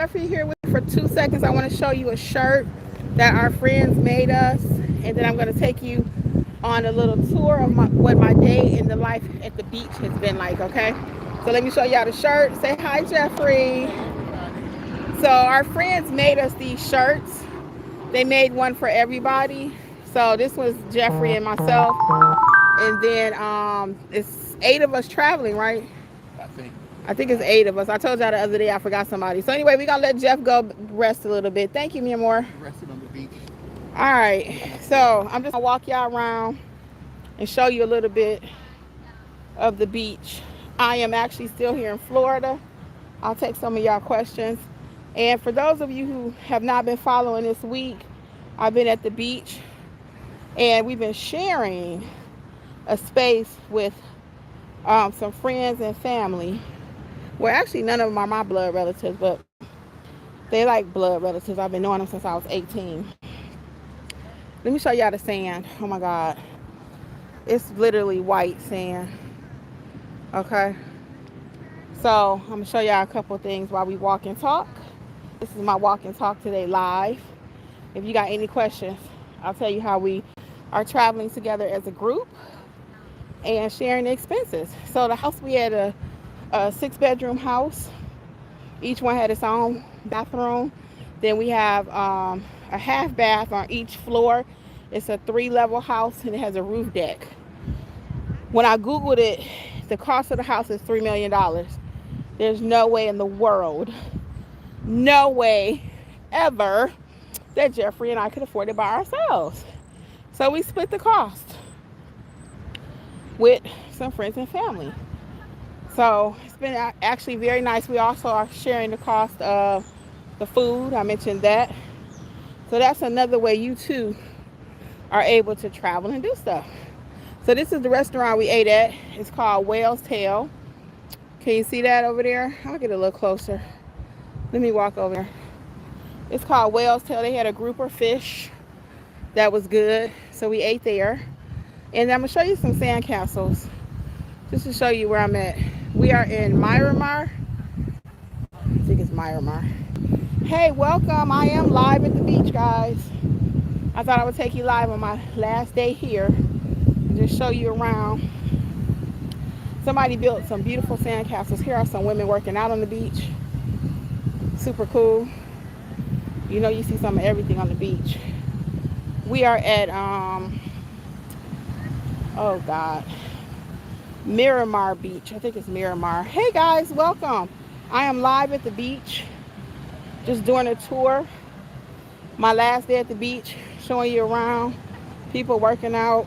Jeffrey here with you for 2 seconds. I want to show you a shirt that our friends made us, and then I'm going to take you on a little tour of what my day in the life at the beach has been like. Okay, so let me show y'all the shirt. Say hi, Jeffrey. So our friends made us these shirts. They made one for everybody. So this was Jeffrey and myself, and then it's 8 of us traveling, right? I think it's 8 of us. I told y'all the other day I forgot somebody. So anyway, we're going to let Jeff go rest a little bit. Thank you, mi amor. Rested on the beach. All right. So I'm just going to walk y'all around and show you a little bit of the beach. I am actually still here in Florida. I'll take some of y'all questions. And for those of you who have not been following this week, I've been at the beach and we've been sharing a space with some friends and family. Well, actually, none of them are my blood relatives, but they like blood relatives. I've been knowing them since I was 18. Let me show y'all the sand. Oh my God. It's literally white sand. Okay. So I'm going to show y'all a couple of things while we walk and talk. This is my walk and talk today live. If you got any questions, I'll tell you how we are traveling together as a group and sharing the expenses. So the house, we had a 6-bedroom house. Each one had its own bathroom. Then we have a half bath on each floor. It's a 3-level house and it has a roof deck. When I Googled it, the cost of the house is $3 million. There's no way in the world, no way ever that Jeffrey and I could afford it by ourselves. So we split the cost with some friends and family. So it's been actually very nice. We also are sharing the cost of the food. I mentioned that. So that's another way you too are able to travel and do stuff. So this is the restaurant we ate at. It's called Whale's Tail. Can you see that over there? I'll get a little closer. Let me walk over there. It's called Whale's Tail. They had a grouper fish that was good. So we ate there. And I'm going to show you some sandcastles just to show you where I'm at. We are in Miramar. I think it's Miramar. Hey, welcome. I am live at the beach, guys. I thought I would take you live on my last day here and just show you around. Somebody built some beautiful sandcastles. Here are some women working out on the beach. Super cool. You know, you see some of everything on the beach. We are at, oh God, Miramar Beach. I think it's Miramar. Hey guys, welcome. I am live at the beach, just doing a tour. My last day at the beach, showing you around, people working out.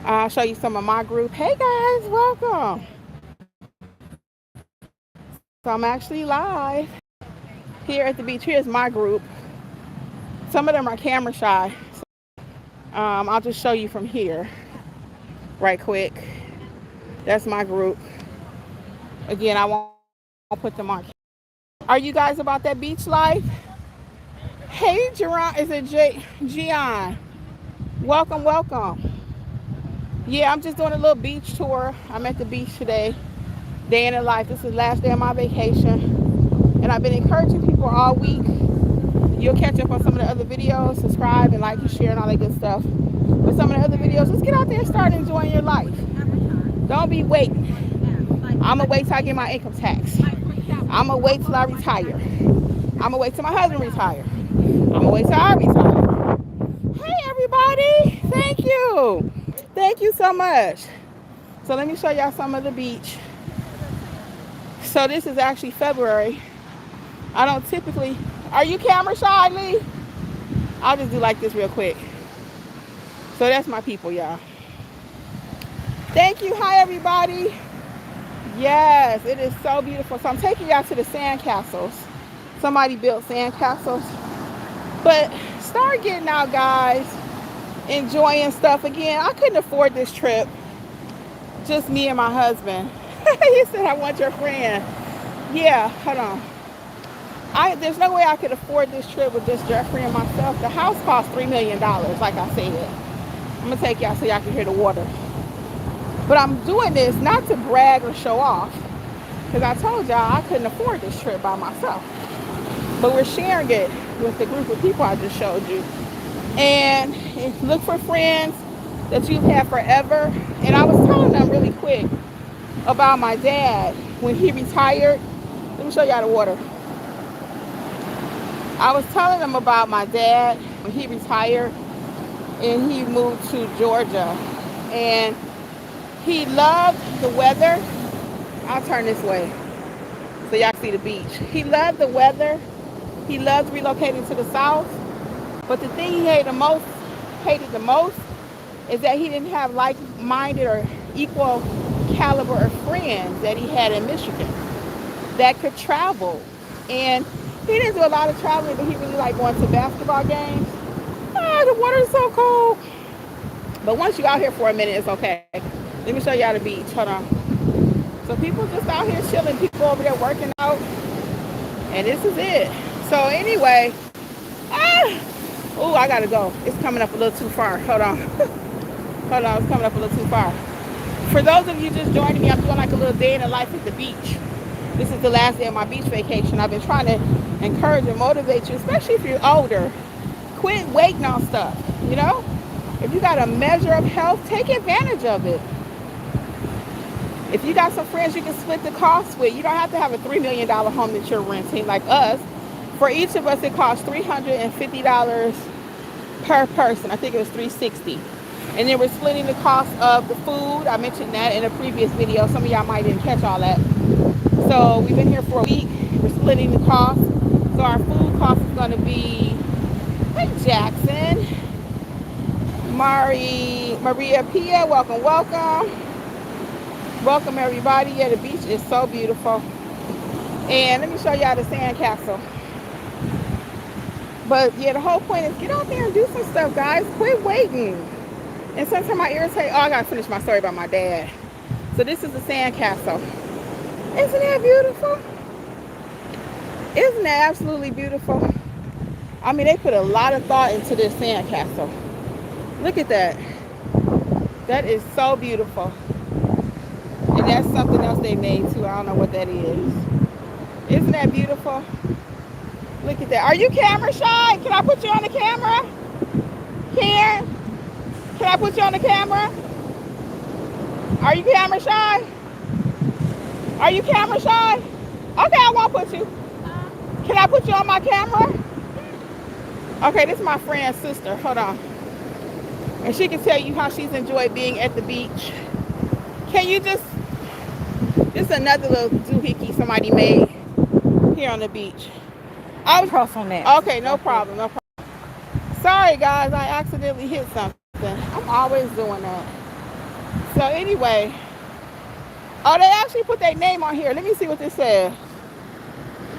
I'll show you some of my group. Hey guys, welcome. So I'm actually live here at the beach. Here's my group. Some of them are camera shy. I'll just show you from here right quick. That's my group. Again, I won't put them on. Are you guys about that beach life? Hey, Jerron, is it Gian? Welcome, welcome. Yeah, I'm just doing a little beach tour. I'm at the beach today, day in the life. This is the last day of my vacation. And I've been encouraging people all week. You'll catch up on some of the other videos, subscribe and like and share and all that good stuff. With some of the other videos, just get out there and start enjoying your life. Don't be waiting. I'm going to wait till I get my income tax. I'm going to wait till I retire. I'm going to wait till my husband retire. I'm going to wait till I retire. Hey, everybody. Thank you. Thank you so much. So let me show y'all some of the beach. So this is actually February. I don't typically... Are you camera shy, Lee? I'll just do like this real quick. So that's my people, y'all. Thank you. Hi, everybody. Yes, it is so beautiful. So I'm taking y'all to the sandcastles. Somebody built sandcastles. But start getting out, guys. Enjoying stuff. Again, I couldn't afford this trip. Just me and my husband. He said, I want your friend. Yeah, hold on. There's no way I could afford this trip with just Jeffrey and myself. The house cost $3 million, like I said. I'm going to take y'all so y'all can hear the water. But I'm doing this not to brag or show off. because I told y'all I couldn't afford this trip by myself. But we're sharing it with the group of people I just showed you. And look for friends that you've had forever. And I was telling them really quick about my dad when he retired. Let me show y'all the water. I was telling them about my dad when he retired and he moved to Georgia. And he loved the weather. I'll turn this way so y'all can see the beach. He loved the weather. He loved relocating to the south. But the thing he hated the most is that he didn't have like-minded or equal caliber of friends that he had in Michigan that could travel. And he didn't do a lot of traveling, but he really liked going to basketball games. Oh, the water is so cold. But once you're out here for a minute, it's okay. Let me show y'all the beach. Hold on. So people just out here chilling, people over there working out. And this is it. So anyway, oh, I gotta go. It's coming up a little too far. Hold on. Hold on, it's coming up a little too far. For those of you just joining me, I'm doing like a little day in the life at the beach. This is the last day of my beach vacation. I've been trying to encourage and motivate you, especially if you're older. Quit waiting on stuff, you know? If you got a measure of health, take advantage of it. If you got some friends you can split the cost with, you don't have to have a $3 million home that you're renting like us. For each of us, it costs $350 per person. I think it was $360. And then we're splitting the cost of the food. I mentioned that in a previous video. Some of y'all might didn't catch all that. So we've been here for a week. We're splitting the cost. So our food cost is going to be, hey Jackson, Maria Pia, welcome, welcome. Welcome everybody. Yeah, the beach is so beautiful. And let me show y'all the sand castle. But yeah, the whole point is get out there and do some stuff, guys. Quit waiting. And sometimes I irritate. Oh, I gotta finish my story about my dad. So this is the sand castle. Isn't that beautiful? Isn't that absolutely beautiful? I mean, they put a lot of thought into this sand castle. Look at that. That is so beautiful. And that's something else they made too. I don't know what that is. Isn't that beautiful? Look at that. Are you camera shy? Can I put you on the camera? Can I put you on the camera? Are you camera shy? Are you camera shy? Okay, I won't put you. Can I put you on my camera? Okay, this is my friend's sister. Hold on. And she can tell you how she's enjoyed being at the beach. Can you just... This is another little doohickey somebody made here on the beach. I was cross on that. Okay, no problem, no problem. Sorry guys, I accidentally hit something. I'm always doing that. So anyway, oh, they actually put their name on here. Let me see what this says.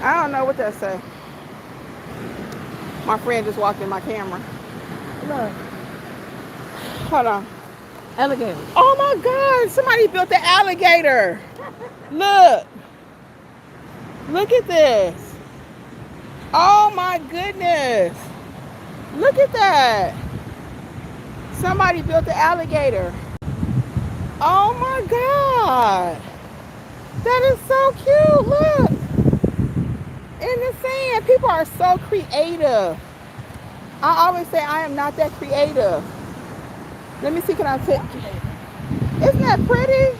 I don't know what that says. My friend just walked in my camera. Look. Hold on. Alligator. Oh my God, somebody built the alligator. Look. Look at this. Oh my goodness. Look at that. Somebody built the alligator. Oh my God. That is so cute. Look. In the sand. People are so creative. I always say I am not that creative. Let me see, can I take... Isn't that pretty?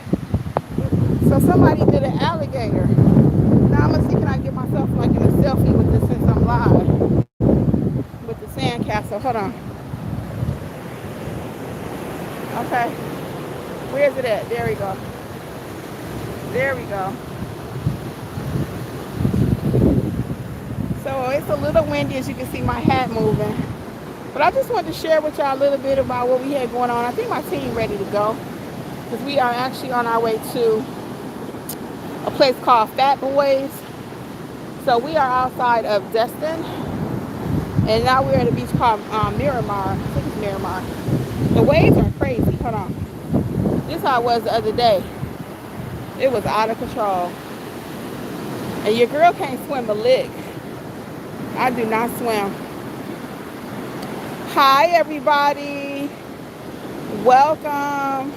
So somebody did an alligator. Now I'm gonna see, can I get myself like in a selfie with this since I'm live? With the sand castle. Hold on. Okay. Where's it at? There we go. There we go. So it's a little windy, as you can see my hat moving. But I just wanted to share with y'all a little bit about what we had going on. I think my team ready to go. Because we are actually on our way to a place called Fat Boys. So we are outside of Destin. And now we're at a beach called Miramar. I think it's Miramar. The waves are crazy. Hold on. This is how it was the other day. It was out of control. And your girl can't swim a lick. I do not swim. Hi everybody. Welcome.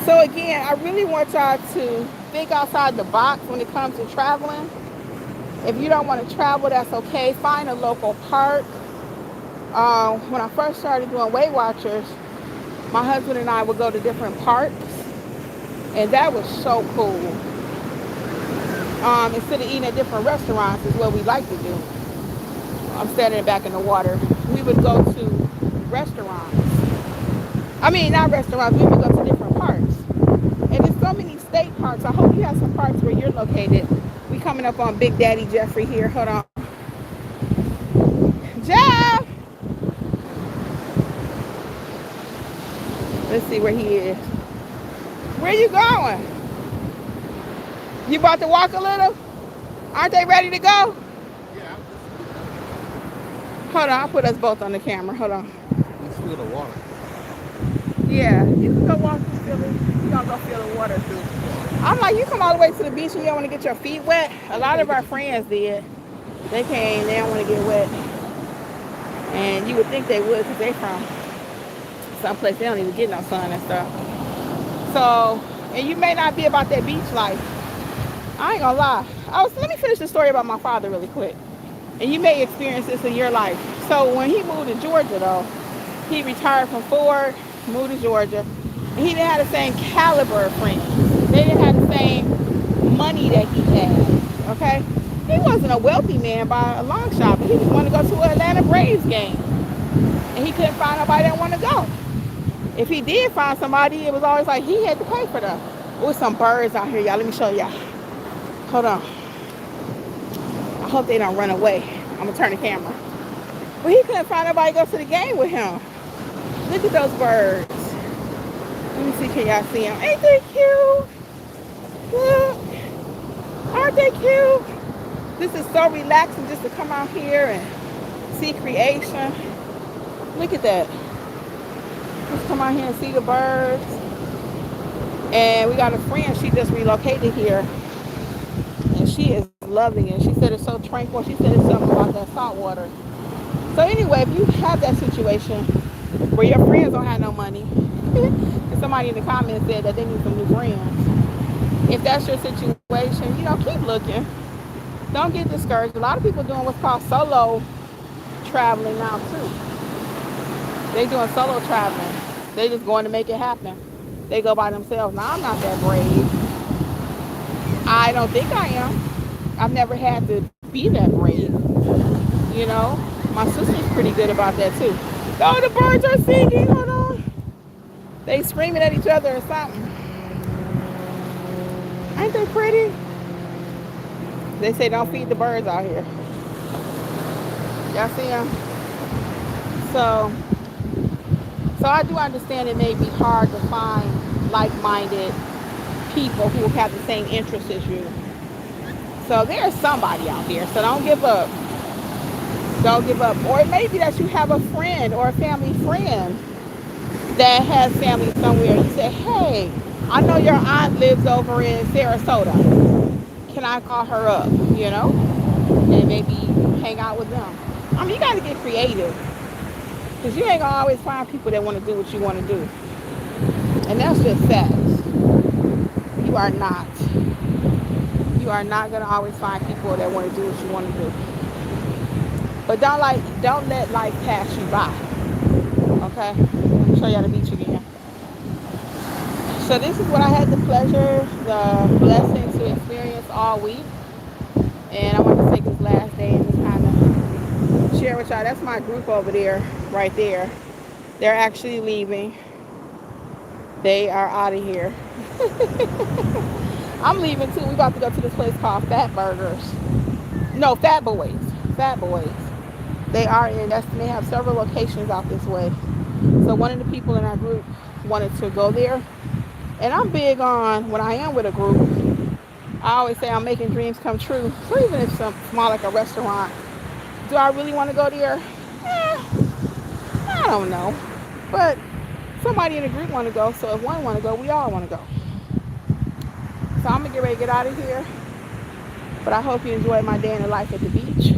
So again, I really want y'all to think outside the box when it comes to traveling. If you don't want to travel, that's okay. Find a local park. When I first started doing Weight Watchers, my husband and I would go to different parks, and that was so cool. Instead of eating at different restaurants, is what we like to do. I'm standing back in the water. We would go to restaurants. I mean, not restaurants. We would go to different parks. And there's so many state parks. I hope you have some parks where you're located. We coming up on Big Daddy Jeffrey here. Hold on. Jeff! Let's see where he is. Where you going? You about to walk a little? Aren't they ready to go? Yeah. Hold on, I'll put us both on the camera. Hold on. Let's feel the water. Yeah, you can go walk through Philly. You gonna go feel the water too. I'm like, you come all the way to the beach and you don't want to get your feet wet? A lot of our friends did. They came, they don't want to get wet. And you would think they would because they from someplace they don't even get no sun and stuff. So, and you may not be about that beach life. I ain't gonna lie. Let me finish the story about my father really quick. And you may experience this in your life. So when he moved to Georgia though, he retired from Ford, moved to Georgia, and he didn't have the same caliber of friends. They didn't have the same money that he had, okay? He wasn't a wealthy man by a long shot, but he just wanted to go to an Atlanta Braves game. And he couldn't find nobody that wanted to go. If he did find somebody, it was always like he had to pay for them. There's some birds out here, y'all. Let me show y'all. Hold on. I hope they don't run away. I'm going to turn the camera. But he couldn't find nobody to go to the game with him. Look at those birds. Let me see, can y'all see them? Ain't they cute? Look. Aren't they cute? This is so relaxing just to come out here and see creation. Look at that. Just come out here and see the birds. And we got a friend, she just relocated here. And she is loving it. She said it's so tranquil. She said it's something about that salt water. So anyway, if you have that situation where your friends don't have no money, and somebody in the comments said that they need some new friends. If that's your situation, keep looking. Don't get discouraged. A lot of people doing what's called solo traveling now too. They doing solo traveling. They just going to make it happen. They go by themselves. Now, I'm not that brave. I don't think I am. I've never had to be that brave. My sister's pretty good about that too. Oh, the birds are singing. Hold on. They screaming at each other or something. Ain't they pretty? They say don't feed the birds out here. Y'all see them? So I do understand it may be hard to find like-minded people who have the same interests as you. So there's somebody out there. So don't give up. Don't give up. Or it may be that you have a friend or a family friend that has family somewhere. You say, hey, I know your aunt lives over in Sarasota. Can I call her up? And maybe hang out with them. I mean, you got to get creative. Because you ain't going to always find people that want to do what you want to do. And that's just facts. You are not. You are not going to always find people that want to do what you want to do. But don't let life pass you by. Okay? Let me show y'all the beach again. So this is what I had the pleasure, the blessing to experience all week. And I want to take this last day and just kind of share with y'all. That's my group over there, right there. They're actually leaving. They are out of here. I'm leaving too. We're about to go to this place called Fat Burgers. No, Fat Boys. Fat Boys. They have several locations out this way. So one of the people in our group wanted to go there. And I'm big on, when I am with a group, I always say I'm making dreams come true. So even if it's small like a restaurant, do I really want to go there? I don't know. But somebody in the group want to go, so if one want to go, we all want to go. So I'm going to get ready to get out of here. But I hope you enjoyed my day in the life at the beach.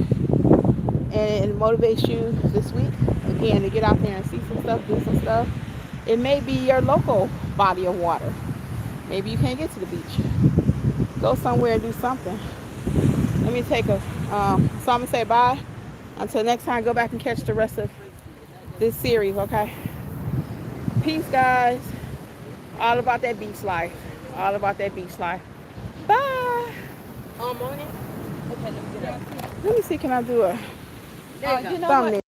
And it motivates you this week, again, to get out there and see some stuff, do some stuff. It may be your local body of water. Maybe you can't get to the beach. go somewhere and do something. Let me take a, so I'm gonna say bye. Until next time, go back and catch the rest of this series, okay? Peace, guys. All about that beach life. All about that beach life. Bye. On it? Okay, let me get up. Let me see, can I do a You know thumbnail?